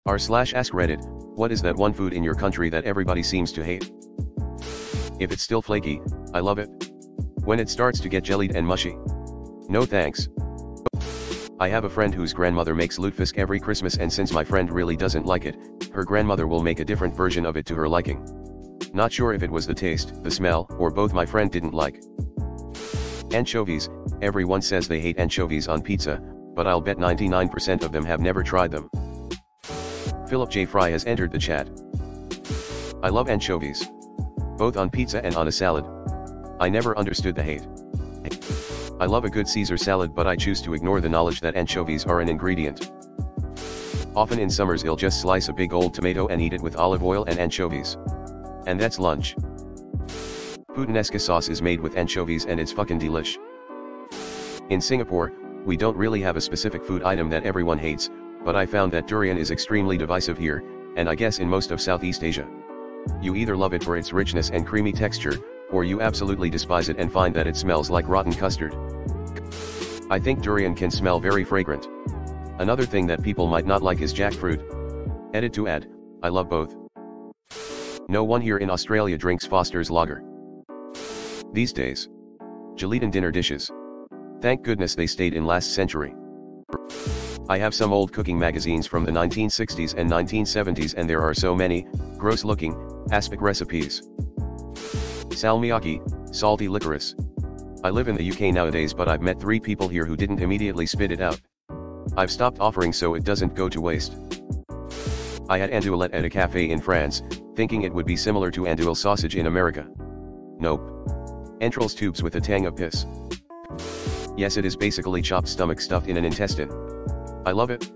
r/AskReddit, what is that one food in your country that everybody seems to hate? If it's still flaky, I love it. When it starts to get jellied and mushy, no thanks. I have a friend whose grandmother makes lutefisk every Christmas, and since my friend really doesn't like it, her grandmother will make a different version of it to her liking. Not sure if it was the taste, the smell, or both my friend didn't like. Anchovies, everyone says they hate anchovies on pizza, but I'll bet 99% of them have never tried them. Philip J. Fry has entered the chat. I love anchovies. Both on pizza and on a salad. I never understood the hate. I love a good Caesar salad, but I choose to ignore the knowledge that anchovies are an ingredient. Often in summers I'll just slice a big old tomato and eat it with olive oil and anchovies. And that's lunch. Puttanesca sauce is made with anchovies and it's fucking delish. In Singapore, we don't really have a specific food item that everyone hates, but I found that durian is extremely divisive here, and I guess in most of Southeast Asia. You either love it for its richness and creamy texture, or you absolutely despise it and find that it smells like rotten custard. I think durian can smell very fragrant. Another thing that people might not like is jackfruit. Edit to add, I love both. No one here in Australia drinks Foster's lager these days. Gelatin dinner dishes. Thank goodness they stayed in last century. I have some old cooking magazines from the 1960s and 1970s, and there are so many gross looking aspic recipes. Salmiakki, salty licorice. I live in the UK nowadays, but I've met 3 people here who didn't immediately spit it out. I've stopped offering so it doesn't go to waste. I had andouillette at a cafe in France, thinking it would be similar to andouille sausage in America. Nope. Entrails tubes with a tang of piss. Yes, it is basically chopped stomach stuffed in an intestine. I love it.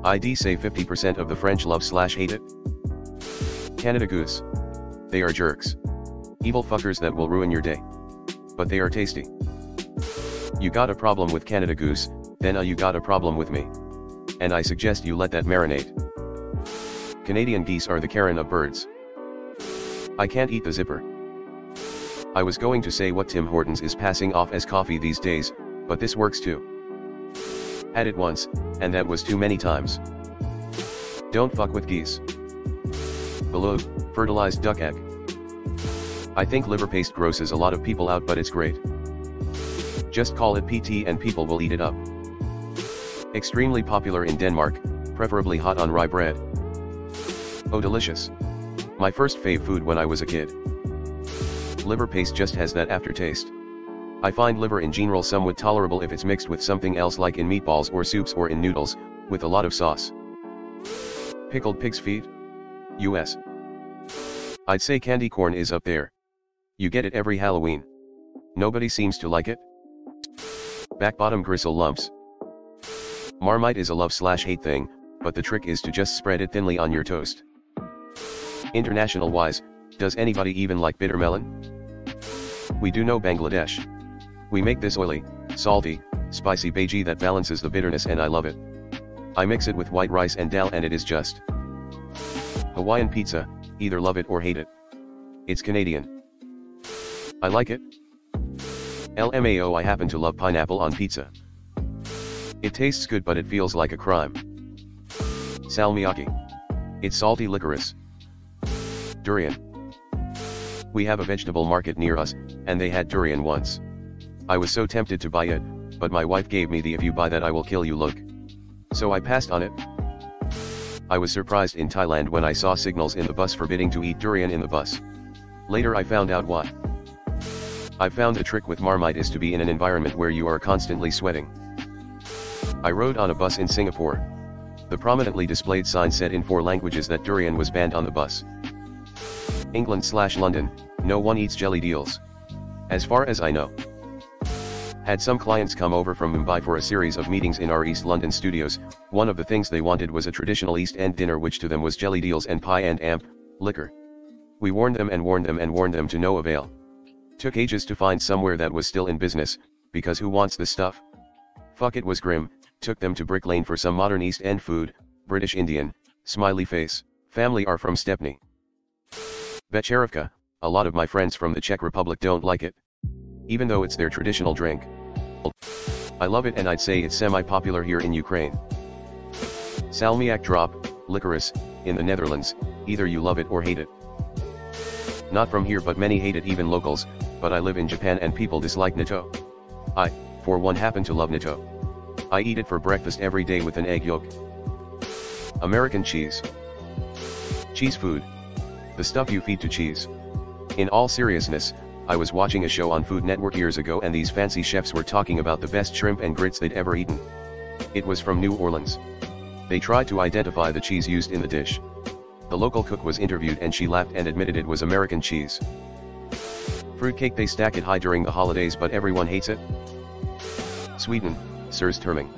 I'd say 50% of the French love/hate it. Canada Goose. They are jerks. Evil fuckers that will ruin your day. But they are tasty. You got a problem with Canada Goose, then you got a problem with me. And I suggest you let that marinate. Canadian geese are the Karen of birds. I can't eat the zipper. I was going to say what Tim Hortons is passing off as coffee these days, but this works too. Had it once, and that was too many times. Don't fuck with geese. Below, fertilized duck egg. I think liver paste grosses a lot of people out, but it's great. Just call it PT and people will eat it up. Extremely popular in Denmark, preferably hot on rye bread. Oh, delicious. My first fave food when I was a kid. Liver paste just has that aftertaste. I find liver in general somewhat tolerable if it's mixed with something else, like in meatballs or soups or in noodles, with a lot of sauce. Pickled pig's feet? US. I'd say candy corn is up there. You get it every Halloween. Nobody seems to like it. Back bottom gristle lumps. Marmite is a love/hate thing, but the trick is to just spread it thinly on your toast. International wise, does anybody even like bitter melon? We do know Bangladesh. We make this oily, salty, spicy bhaji that balances the bitterness, and I love it. I mix it with white rice and dal and it is just Hawaiian pizza, either love it or hate it. It's Canadian. I like it. LMAO, I happen to love pineapple on pizza. It tastes good, but it feels like a crime. Salmiakki. It's salty licorice. Durian. We have a vegetable market near us, and they had durian once. I was so tempted to buy it, but my wife gave me the "if you buy that I will kill you" look. So I passed on it. I was surprised in Thailand when I saw signals in the bus forbidding to eat durian in the bus. Later I found out why. I found the trick with Marmite is to be in an environment where you are constantly sweating. I rode on a bus in Singapore. The prominently displayed sign said in 4 languages that durian was banned on the bus. England/London, no one eats jelly deals. As far as I know. Had some clients come over from Mumbai for a series of meetings in our East London studios. One of the things they wanted was a traditional East End dinner, which to them was jelly deals and pie and liquor. We warned them and warned them and warned them to no avail. Took ages to find somewhere that was still in business, because who wants this stuff? Fuck, it was grim. Took them to Brick Lane for some modern East End food. British Indian, smiley face, family are from Stepney. Večerivka, a lot of my friends from the Czech Republic don't like it. Even though it's their traditional drink. I love it, and I'd say it's semi-popular here in Ukraine. Salmiak drop, licorice, in the Netherlands, either you love it or hate it. Not from here but many hate it, even locals, but I live in Japan and people dislike natto. I, for one, happen to love natto. I eat it for breakfast every day with an egg yolk. American cheese. Cheese food. The stuff you feed to cheese. In all seriousness, I was watching a show on Food Network years ago and these fancy chefs were talking about the best shrimp and grits they'd ever eaten. It was from New Orleans. They tried to identify the cheese used in the dish. The local cook was interviewed and she laughed and admitted it was American cheese. Fruitcake, they stack it high during the holidays but everyone hates it. Sweden, surströmming.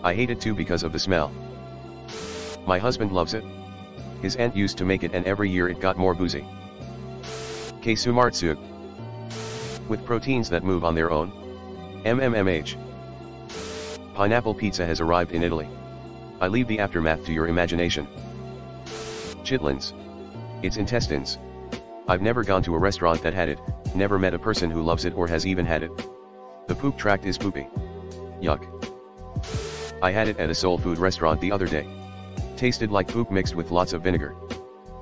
I hate it too because of the smell. My husband loves it. His aunt used to make it and every year it got more boozy. Käsemartzug. With proteins that move on their own. MMMH. Pineapple pizza has arrived in Italy. I leave the aftermath to your imagination. Chitlins. It's intestines. I've never gone to a restaurant that had it, never met a person who loves it or has even had it. The poop tract is poopy. Yuck. I had it at a soul food restaurant the other day. Tasted like poop mixed with lots of vinegar.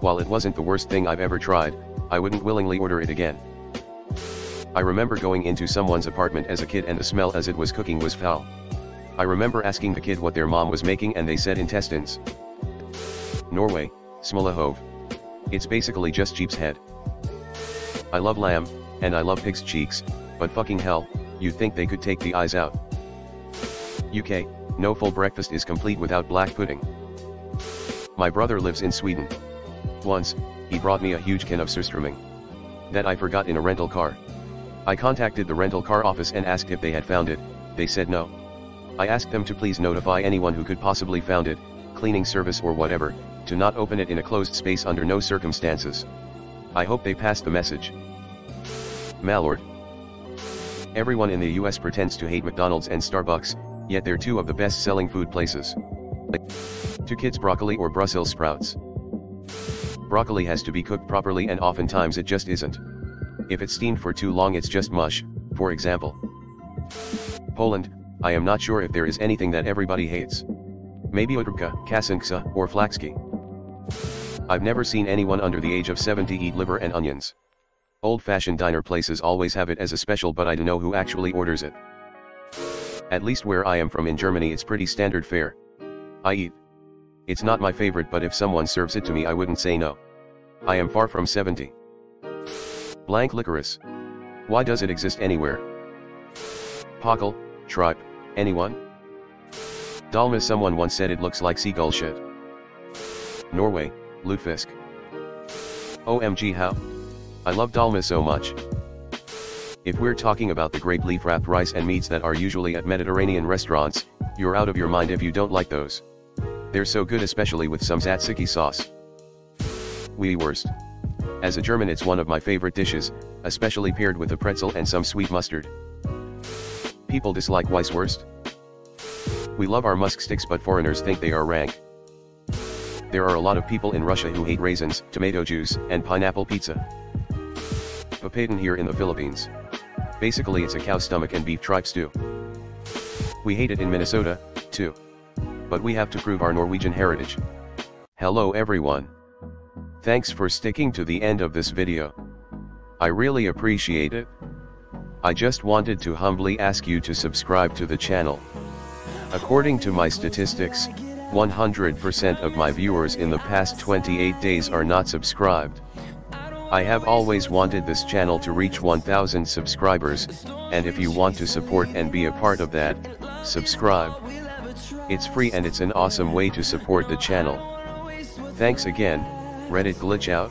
While it wasn't the worst thing I've ever tried, I wouldn't willingly order it again. I remember going into someone's apartment as a kid and the smell as it was cooking was foul. I remember asking the kid what their mom was making and they said intestines. Norway, smulehove. It's basically just sheep's head. I love lamb, and I love pig's cheeks, but fucking hell, you'd think they could take the eyes out. UK, no full breakfast is complete without black pudding. My brother lives in Sweden. Once, he brought me a huge can of surströmming. That I forgot in a rental car. I contacted the rental car office and asked if they had found it, they said no. I asked them to please notify anyone who could possibly found it, cleaning service or whatever, to not open it in a closed space under no circumstances. I hope they passed the message. Malord. Everyone in the US pretends to hate McDonald's and Starbucks, yet they're two of the best-selling food places. To kids, broccoli or Brussels sprouts. Broccoli has to be cooked properly and oftentimes it just isn't. If it's steamed for too long it's just mush, for example. Poland, I am not sure if there is anything that everybody hates. Maybe otrubka, kasanka, or flaxki. I've never seen anyone under the age of 70 eat liver and onions. Old-fashioned diner places always have it as a special but I don't know who actually orders it. At least where I am from in Germany it's pretty standard fare. I eat. It's not my favorite but if someone serves it to me I wouldn't say no. I am far from 70. Blank licorice. Why does it exist anywhere? Pockle, tripe, anyone? Dalma, someone once said it looks like seagull shit. Norway, lutefisk. OMG how? I love dalma so much. If we're talking about the grape leaf wrapped rice and meats that are usually at Mediterranean restaurants, you're out of your mind if you don't like those. They're so good, especially with some tzatziki sauce. Wurst. As a German it's one of my favorite dishes, especially paired with a pretzel and some sweet mustard. People dislike Weisswurst. We love our musk sticks but foreigners think they are rank. There are a lot of people in Russia who hate raisins, tomato juice, and pineapple pizza. Papatin here in the Philippines. Basically it's a cow stomach and beef tripe stew. We hate it in Minnesota, too. But we have to prove our Norwegian heritage. Hello everyone. Thanks for sticking to the end of this video. I really appreciate it. I just wanted to humbly ask you to subscribe to the channel. According to my statistics, 100% of my viewers in the past 28 days are not subscribed. I have always wanted this channel to reach 1000 subscribers, and if you want to support and be a part of that, subscribe. It's free and it's an awesome way to support the channel. Thanks again, Reddit glitch out.